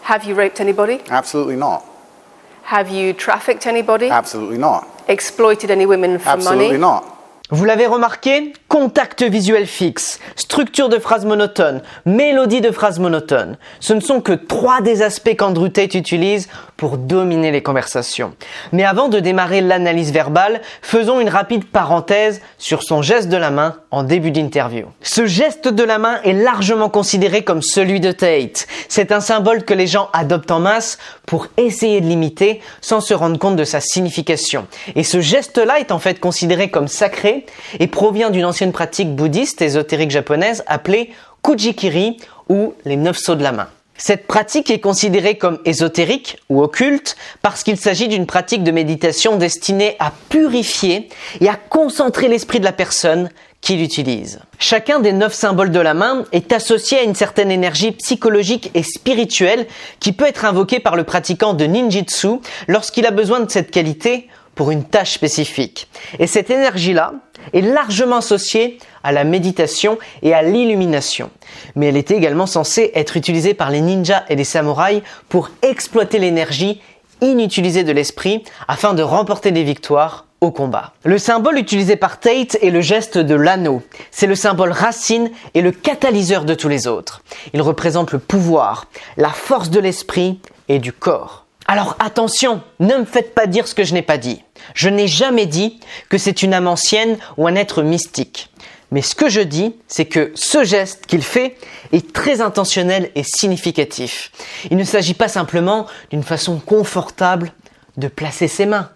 Have you raped anybody? Absolutely not. Have you trafficked anybody? Absolutely not. Exploited any women for Absolutely money? not. Vous l'avez remarqué, contact visuel fixe, structure de phrase monotone, mélodie de phrase monotone. Ce ne sont que 3 des aspects qu'Andrew Tate utilise pour dominer les conversations. Mais avant de démarrer l'analyse verbale, faisons une rapide parenthèse sur son geste de la main en début d'interview. Ce geste de la main est largement considéré comme celui de Tate. C'est un symbole que les gens adoptent en masse pour essayer de l'imiter sans se rendre compte de sa signification. Et ce geste-là est en fait considéré comme sacré et provient d'une ancienne pratique bouddhiste ésotérique japonaise appelée Kujikiri ou les 9 sauts de la main. Cette pratique est considérée comme ésotérique ou occulte parce qu'il s'agit d'une pratique de méditation destinée à purifier et à concentrer l'esprit de la personne qui l'utilise. Chacun des 9 symboles de la main est associé à une certaine énergie psychologique et spirituelle qui peut être invoquée par le pratiquant de ninjutsu lorsqu'il a besoin de cette qualité pour une tâche spécifique. Et cette énergie-là est largement associée à la méditation et à l'illumination. Mais elle était également censée être utilisée par les ninjas et les samouraïs pour exploiter l'énergie inutilisée de l'esprit afin de remporter des victoires au combat. Le symbole utilisé par Tate est le geste de l'anneau. C'est le symbole racine et le catalyseur de tous les autres. Il représente le pouvoir, la force de l'esprit et du corps. Alors attention, ne me faites pas dire ce que je n'ai pas dit. Je n'ai jamais dit que c'est une âme ancienne ou un être mystique. Mais ce que je dis, c'est que ce geste qu'il fait est très intentionnel et significatif. Il ne s'agit pas simplement d'une façon confortable de placer ses mains,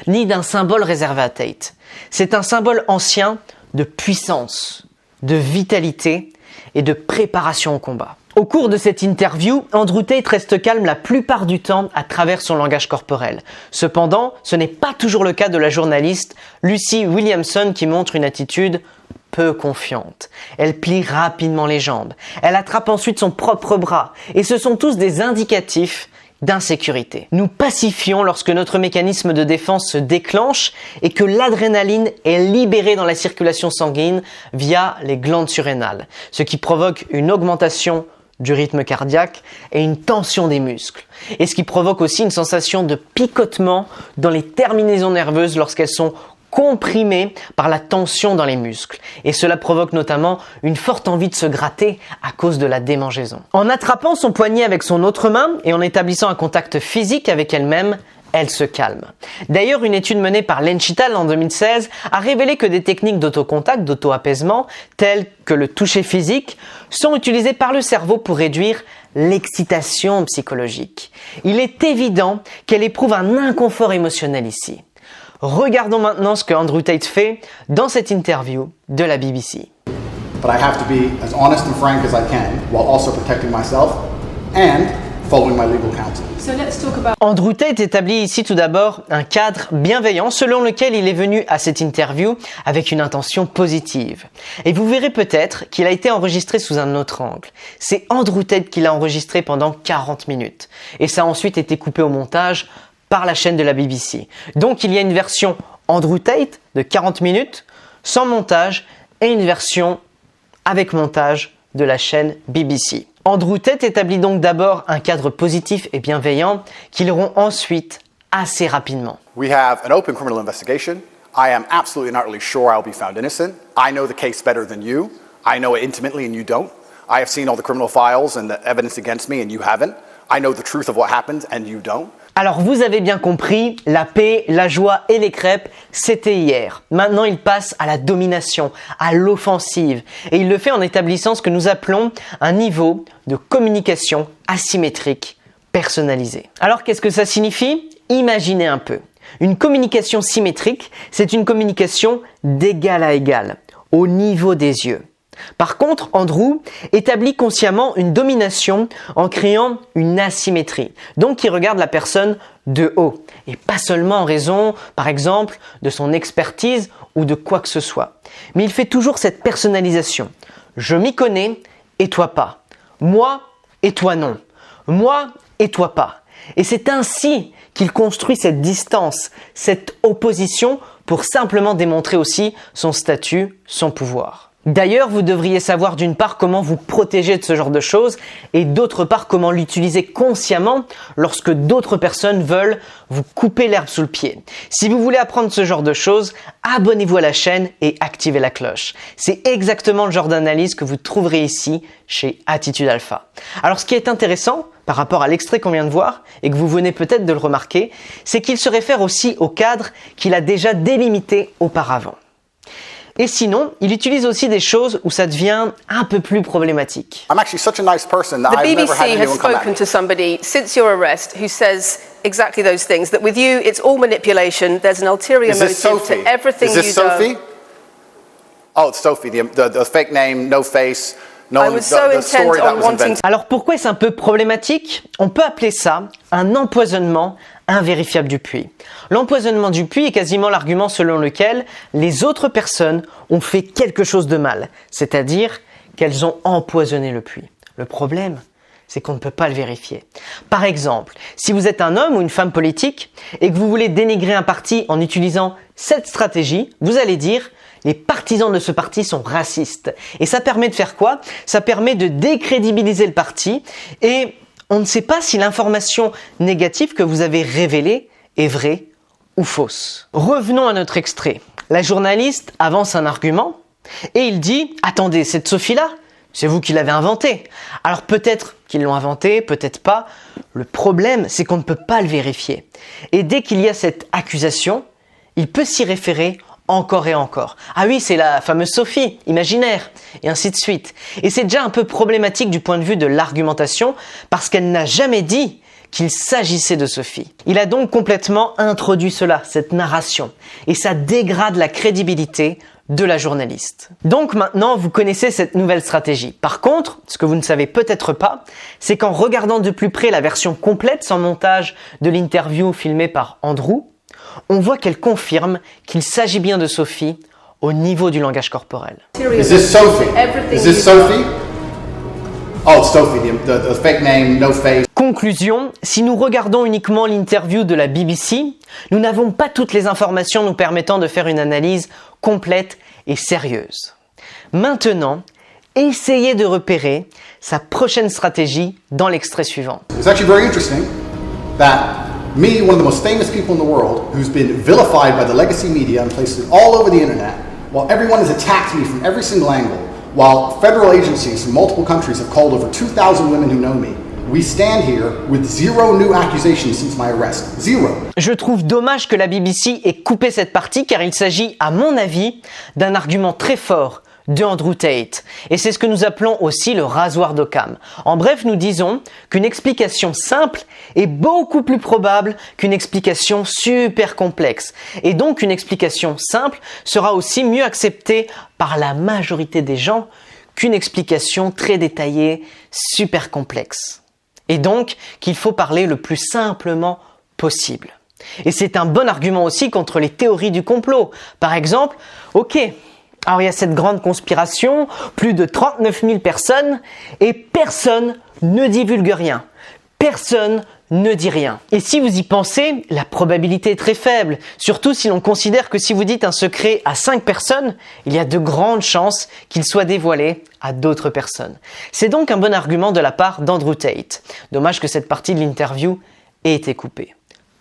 ni d'un symbole réservé à Tate. C'est un symbole ancien de puissance, de vitalité et de préparation au combat. Au cours de cette interview, Andrew Tate reste calme la plupart du temps à travers son langage corporel. Cependant, ce n'est pas toujours le cas de la journaliste Lucy Williamson qui montre une attitude peu confiante. Elle plie rapidement les jambes. Elle attrape ensuite son propre bras. Et ce sont tous des indicatifs d'insécurité. Nous pacifions lorsque notre mécanisme de défense se déclenche et que l'adrénaline est libérée dans la circulation sanguine via les glandes surrénales, ce qui provoque une augmentation du rythme cardiaque et une tension des muscles. Et ce qui provoque aussi une sensation de picotement dans les terminaisons nerveuses lorsqu'elles sont comprimées par la tension dans les muscles. Et cela provoque notamment une forte envie de se gratter à cause de la démangeaison. En attrapant son poignet avec son autre main et en établissant un contact physique avec elle-même, elle se calme. D'ailleurs, une étude menée par Len Chital en 2016 a révélé que des techniques d'autocontact, d'auto-apaisement, telles que le toucher physique, sont utilisées par le cerveau pour réduire l'excitation psychologique. Il est évident qu'elle éprouve un inconfort émotionnel ici. Regardons maintenant ce que Andrew Tate fait dans cette interview de la BBC. But I have to be as honest and frank as I can while also protecting myself and following my legal counsel. So let's talk about... Andrew Tate établit ici tout d'abord un cadre bienveillant selon lequel il est venu à cette interview avec une intention positive. Et vous verrez peut-être qu'il a été enregistré sous un autre angle. C'est Andrew Tate qui l'a enregistré pendant 40 minutes. Et ça a ensuite été coupé au montage par la chaîne de la BBC. Donc il y a une version Andrew Tate de 40 minutes sans montage et une version avec montage de la chaîne BBC. Andrew Tate établit donc d'abord un cadre positif et bienveillant qu'il rompt ensuite assez rapidement. We have an open criminal investigation. I am absolutely and utterly sure I'll be found innocent. I know the case better than you. I know it intimately and you don't. I have seen all the criminal files and the evidence against me and you haven't. I know the truth of what happened and you don't. Alors vous avez bien compris, la paix, la joie et les crêpes, c'était hier. Maintenant il passe à la domination, à l'offensive. Et il le fait en établissant ce que nous appelons un niveau de communication asymétrique personnalisé. Alors qu'est-ce que ça signifie ? Imaginez un peu. Une communication symétrique, c'est une communication d'égal à égal, au niveau des yeux. Par contre, Andrew établit consciemment une domination en créant une asymétrie. Donc, il regarde la personne de haut et pas seulement en raison, par exemple, de son expertise ou de quoi que ce soit. Mais il fait toujours cette personnalisation. Je m'y connais et toi pas. Moi et toi non. Moi et toi pas. Et c'est ainsi qu'il construit cette distance, cette opposition pour simplement démontrer aussi son statut, son pouvoir. D'ailleurs, vous devriez savoir d'une part comment vous protéger de ce genre de choses et d'autre part comment l'utiliser consciemment lorsque d'autres personnes veulent vous couper l'herbe sous le pied. Si vous voulez apprendre ce genre de choses, abonnez-vous à la chaîne et activez la cloche. C'est exactement le genre d'analyse que vous trouverez ici chez Attitude Alpha. Alors ce qui est intéressant par rapport à l'extrait qu'on vient de voir et que vous venez peut-être de le remarquer, c'est qu'il se réfère aussi au cadre qu'il a déjà délimité auparavant. Et sinon, il utilise aussi des choses où ça devient un peu plus problématique. I'm actually such a nice person that The I've never had BBC has anyone come at spoken me. to somebody since your arrest who says exactly those things. That with you, it's all manipulation. There's an ulterior Is this motive Sophie? to everything Is this you Sophie? do. Oh, it's Sophie, the fake name, no face, no I one, was so the intent story that on was wanting invented. Alors pourquoi est-ce un peu problématique? On peut appeler ça un empoisonnement invérifiable du puits. L'empoisonnement du puits est quasiment l'argument selon lequel les autres personnes ont fait quelque chose de mal, c'est-à-dire qu'elles ont empoisonné le puits. Le problème, c'est qu'on ne peut pas le vérifier. Par exemple, si vous êtes un homme ou une femme politique et que vous voulez dénigrer un parti en utilisant cette stratégie, vous allez dire « les partisans de ce parti sont racistes ». Et ça permet de faire quoi? Ça permet de décrédibiliser le parti et on ne sait pas si l'information négative que vous avez révélée est vraie ou fausse. Revenons à notre extrait. La journaliste avance un argument et il dit « Attendez, cette Sophie-là, c'est vous qui l'avez inventée. » Alors peut-être qu'ils l'ont inventée, peut-être pas. Le problème, c'est qu'on ne peut pas le vérifier. Et dès qu'il y a cette accusation, il peut s'y référer encore et encore. Ah oui, c'est la fameuse Sophie, imaginaire, et ainsi de suite. Et c'est déjà un peu problématique du point de vue de l'argumentation, parce qu'elle n'a jamais dit qu'il s'agissait de Sophie. Il a donc complètement introduit cela, cette narration, et ça dégrade la crédibilité de la journaliste. Donc maintenant, vous connaissez cette nouvelle stratégie. Par contre, ce que vous ne savez peut-être pas, c'est qu'en regardant de plus près la version complète sans montage de l'interview filmée par Andrew, on voit qu'elle confirme qu'il s'agit bien de Sophie au niveau du langage corporel. Is this Sophie? Is this Sophie? Oh, it's Sophie, the fake name, no face. Conclusion, si nous regardons uniquement l'interview de la BBC, nous n'avons pas toutes les informations nous permettant de faire une analyse complète et sérieuse. Maintenant, essayez de repérer sa prochaine stratégie dans l'extrait suivant. It's actually very interesting that me, one of the most famous people in the world, who's been vilified by the legacy media and places all over the internet, while everyone has attacked me from every single angle, while federal agencies from multiple countries have called over 2,000 women who know me, we stand here with zero new accusations since my arrest. Zero. Je trouve dommage que la BBC ait coupé cette partie car il s'agit, à mon avis, d'un argument très fort de Andrew Tate. Et c'est ce que nous appelons aussi le rasoir d'Occam. En bref, nous disons qu'une explication simple est beaucoup plus probable qu'une explication super complexe. Et donc, une explication simple sera aussi mieux acceptée par la majorité des gens qu'une explication très détaillée, super complexe. Et donc, qu'il faut parler le plus simplement possible. Et c'est un bon argument aussi contre les théories du complot. Par exemple, ok, alors il y a cette grande conspiration, plus de 39 000 personnes, et personne ne divulgue rien. Personne ne dit rien. Et si vous y pensez, la probabilité est très faible, surtout si l'on considère que si vous dites un secret à 5 personnes, il y a de grandes chances qu'il soit dévoilé à d'autres personnes. C'est donc un bon argument de la part d'Andrew Tate. Dommage que cette partie de l'interview ait été coupée.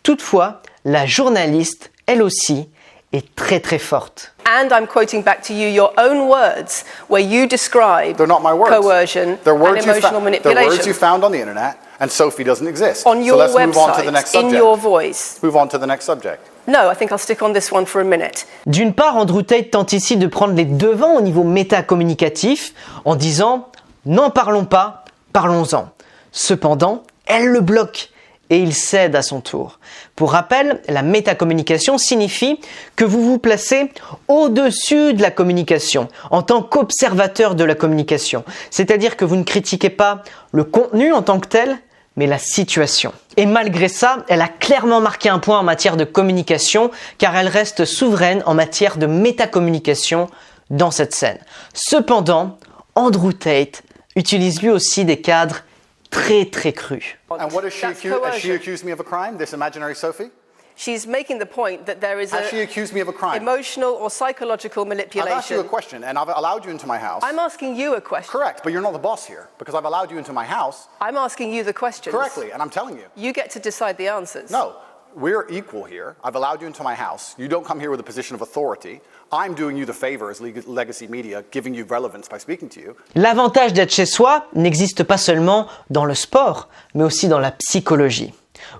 Toutefois, la journaliste, elle aussi, est très très forte. And I'm quoting back to you your own words where you describe They're not my words. coercion They're and words emotional they're words manipulation. you found on the internet, and Sophie doesn't exist. On your so let's move on to the next website, in subject. your voice. Move on to the next subject. No, I think I'll stick on this one for a minute. D'une part, Andrew Tate tente ici de prendre les devants au niveau métacommunicatif en disant « n'en parlons pas, parlons-en ». Cependant, elle le bloque et il cède à son tour. Pour rappel, la métacommunication signifie que vous vous placez au-dessus de la communication, en tant qu'observateur de la communication. C'est-à-dire que vous ne critiquez pas le contenu en tant que tel, mais la situation. Et malgré ça, elle a clairement marqué un point en matière de communication, car elle reste souveraine en matière de métacommunication dans cette scène. Cependant, Andrew Tate utilise lui aussi des cadres très très crus. And what does she That's accuse? Has she coercion. accused me of a crime, this imaginary Sophie? She's making the point that there is Has she accused me of a crime? emotional or psychological I've asked you manipulation. a question, and I've allowed you into my house. I'm asking you a question. Correct, but you're not the boss here, because I've allowed you into my house I'm asking you the questions. correctly, and I'm telling you. You get to decide the answers. No, we're equal here. I've allowed you into my house. You don't come here with a position of authority. I'm doing you the favor as legacy media, giving you relevance by speaking to you. L'avantage d'être chez soi n'existe pas seulement dans le sport, mais aussi dans la psychologie.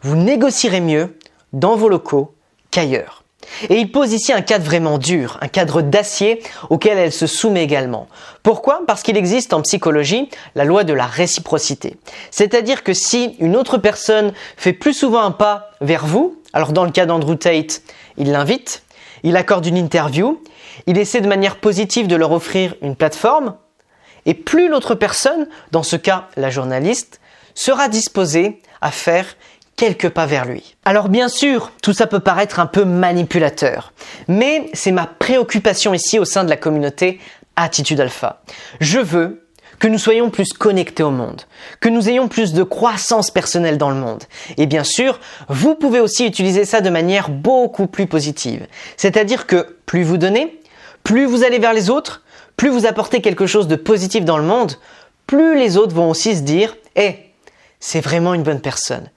Vous négocierez mieux dans vos locaux qu'ailleurs. Et il pose ici un cadre vraiment dur, un cadre d'acier auquel elle se soumet également. Pourquoi ? Parce qu'il existe en psychologie la loi de la réciprocité. C'est-à-dire que si une autre personne fait plus souvent un pas vers vous, alors dans le cas d'Andrew Tate, il l'invite, il accorde une interview, il essaie de manière positive de leur offrir une plateforme, et plus l'autre personne, dans ce cas la journaliste, sera disposée à faire quelques pas vers lui. Alors bien sûr, tout ça peut paraître un peu manipulateur, mais c'est ma préoccupation ici au sein de la communauté Attitude Alpha. Je veux que nous soyons plus connectés au monde, que nous ayons plus de croissance personnelle dans le monde. Et bien sûr, vous pouvez aussi utiliser ça de manière beaucoup plus positive. C'est-à-dire que plus vous donnez, plus vous allez vers les autres, plus vous apportez quelque chose de positif dans le monde, plus les autres vont aussi se dire « Hey, c'est vraiment une bonne personne ».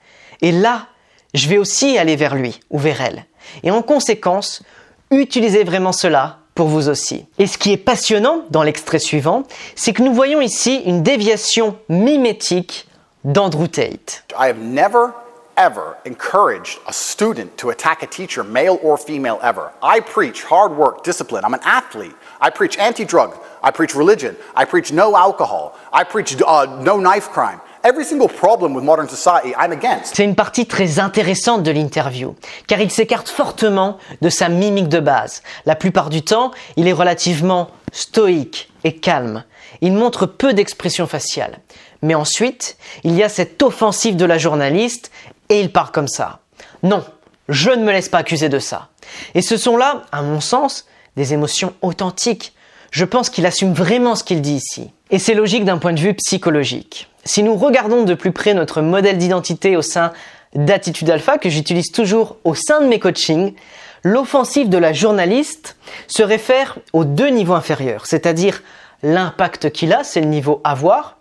Et là, je vais aussi aller vers lui ou vers elle. Et en conséquence, utilisez vraiment cela pour vous aussi. Et ce qui est passionnant dans l'extrait suivant, c'est que nous voyons ici une déviation mimétique d'Andrew Tate. I have never, ever encouraged a student to attack a teacher, male or female, ever. I preach hard work, discipline. I'm an athlete. I preach anti-drug. I preach religion. I preach no alcohol. I preach no knife crime. Every single problem with modern society, I'm against. C'est une partie très intéressante de l'interview, car il s'écarte fortement de sa mimique de base. La plupart du temps, il est relativement stoïque et calme. Il montre peu d'expression faciale. Mais ensuite, il y a cette offensive de la journaliste et il part comme ça. Non, je ne me laisse pas accuser de ça. Et ce sont là, à mon sens, des émotions authentiques. Je pense qu'il assume vraiment ce qu'il dit ici. Et c'est logique d'un point de vue psychologique. Si nous regardons de plus près notre modèle d'identité au sein d'Attitude Alpha, que j'utilise toujours au sein de mes coachings, l'offensive de la journaliste se réfère aux deux niveaux inférieurs, c'est-à-dire l'impact qu'il a, c'est le niveau avoir,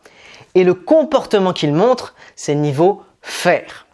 et le comportement qu'il montre, c'est le niveau faire.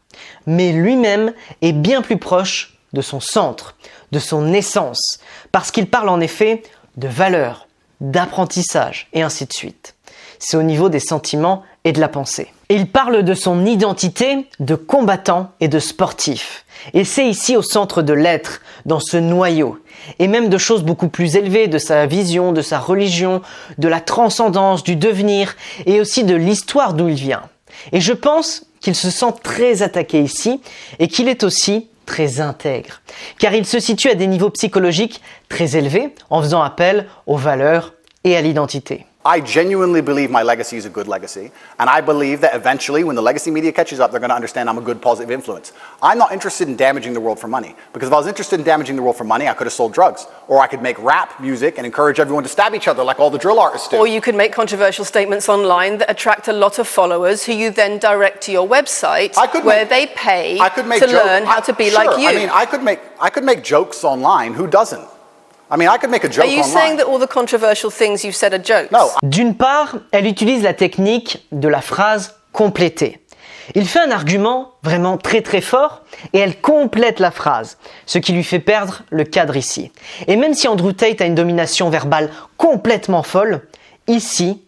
Mais lui-même est bien plus proche de son centre, de son essence, parce qu'il parle en effet de valeurs, d'apprentissage, et ainsi de suite. C'est au niveau des sentiments et de la pensée. Et il parle de son identité de combattant et de sportif. Et c'est ici au centre de l'être, dans ce noyau. Et même de choses beaucoup plus élevées, de sa vision, de sa religion, de la transcendance, du devenir, et aussi de l'histoire d'où il vient. Et je pense qu'il se sent très attaqué ici, et qu'il est aussi très intègre. Car il se situe à des niveaux psychologiques très élevés, en faisant appel aux valeurs et à l'identité. I genuinely believe my legacy is a good legacy, and I believe that eventually, when the legacy media catches up, they're going to understand I'm a good, positive influence. I'm not interested in damaging the world for money, because if I was interested in damaging the world for money, I could have sold drugs, or I could make rap music and encourage everyone to stab each other like all the drill artists do. Or you could make controversial statements online that attract a lot of followers who you then direct to your website where they pay to learn how to be like you. I mean, I could make jokes online. Who doesn't? I mean, I could make a joke Are you online. saying that all the controversial things you've said are jokes? No. D'une part, elle utilise la technique de la phrase complétée. Il fait un argument vraiment très très fort et elle complète la phrase, ce qui lui fait perdre le cadre ici. Et même si Andrew Tate a une domination verbale complètement folle, ici,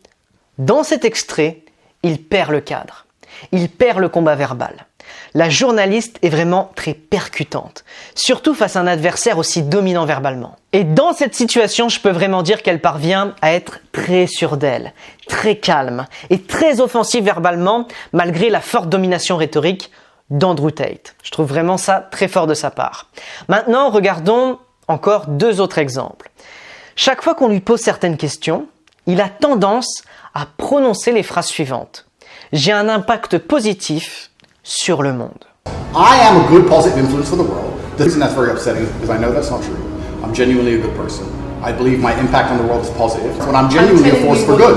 dans cet extrait, il perd le cadre. Il perd le combat verbal. La journaliste est vraiment très percutante, surtout face à un adversaire aussi dominant verbalement. Et dans cette situation, je peux vraiment dire qu'elle parvient à être très sûre d'elle, très calme et très offensive verbalement, malgré la forte domination rhétorique d'Andrew Tate. Je trouve vraiment ça très fort de sa part. Maintenant, regardons encore deux autres exemples. Chaque fois qu'on lui pose certaines questions, il a tendance à prononcer les phrases suivantes. J'ai un impact positif sur le monde. I am a good, positive influence for the world. The reason that's very upsetting is because I know that's not true. I'm genuinely a good person. I believe my impact on the world is positive. When I'm genuinely a force for good.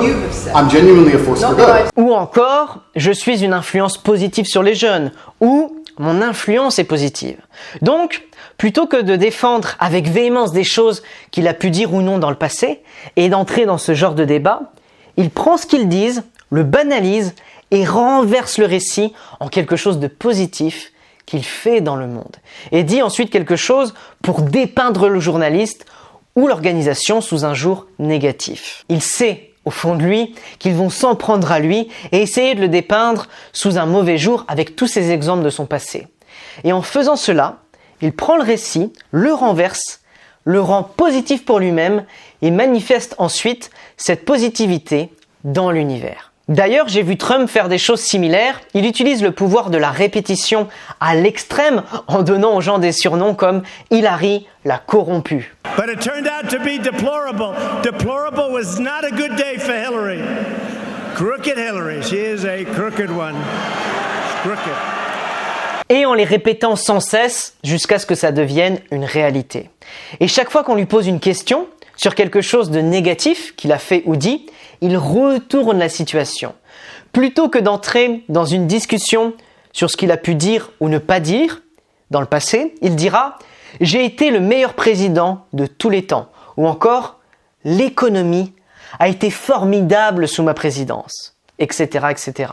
I'm genuinely a force for good. Ou encore, je suis une influence positive sur les jeunes. Ou mon influence est positive. Donc, plutôt que de défendre avec véhémence des choses qu'il a pu dire ou non dans le passé, et d'entrer dans ce genre de débat, il prend ce qu'ils disent, le banalise et renverse le récit en quelque chose de positif qu'il fait dans le monde. Et dit ensuite quelque chose pour dépeindre le journaliste ou l'organisation sous un jour négatif. Il sait au fond de lui qu'ils vont s'en prendre à lui et essayer de le dépeindre sous un mauvais jour avec tous ces exemples de son passé. Et en faisant cela, il prend le récit, le renverse, le rend positif pour lui-même et manifeste ensuite cette positivité dans l'univers. D'ailleurs, j'ai vu Trump faire des choses similaires. Il utilise le pouvoir de la répétition à l'extrême en donnant aux gens des surnoms comme Hillary la corrompue. But it turned out to be deplorable. Deplorable was not a good day for Hillary. Crooked Hillary. She is a crooked one. Crooked. Et en les répétant sans cesse jusqu'à ce que ça devienne une réalité. Et chaque fois qu'on lui pose une question sur quelque chose de négatif qu'il a fait ou dit, il retourne la situation. Plutôt que d'entrer dans une discussion sur ce qu'il a pu dire ou ne pas dire dans le passé, il dira « J'ai été le meilleur président de tous les temps » ou encore « L'économie a été formidable sous ma présidence », etc., etc.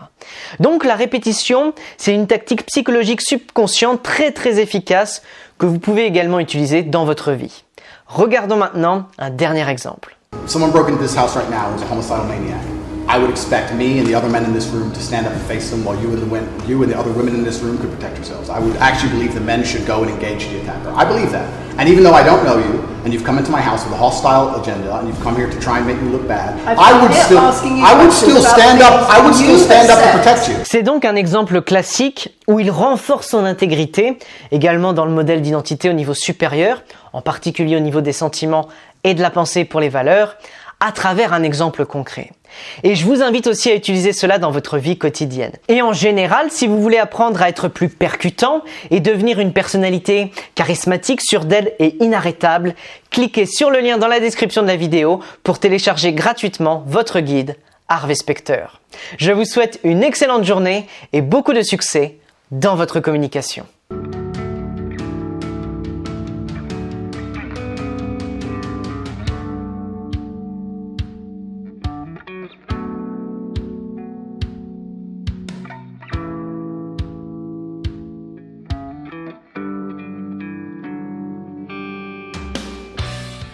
Donc la répétition, c'est une tactique psychologique subconsciente très efficace que vous pouvez également utiliser dans votre vie. Regardons maintenant un dernier exemple. Someone broke into this house right now and was a homicidal maniac. I would expect me and the other men in this room to stand up and face them while you and the other women in this room could protect yourselves. I would actually believe the men should go and engage the attacker. I believe that. And even though I don't know you, and you've come into my house with a hostile agenda, and you've come here to try and make me look bad, I would still stand up to protect you. C'est donc un exemple classique où il renforce son intégrité, également dans le modèle d'identité au niveau supérieur, en particulier au niveau des sentiments et de la pensée pour les valeurs, à travers un exemple concret. Et je vous invite aussi à utiliser cela dans votre vie quotidienne. Et en général, si vous voulez apprendre à être plus percutant et devenir une personnalité charismatique, sûre d'elle et inarrêtable, cliquez sur le lien dans la description de la vidéo pour télécharger gratuitement votre guide Harvey Specter. Je vous souhaite une excellente journée et beaucoup de succès dans votre communication.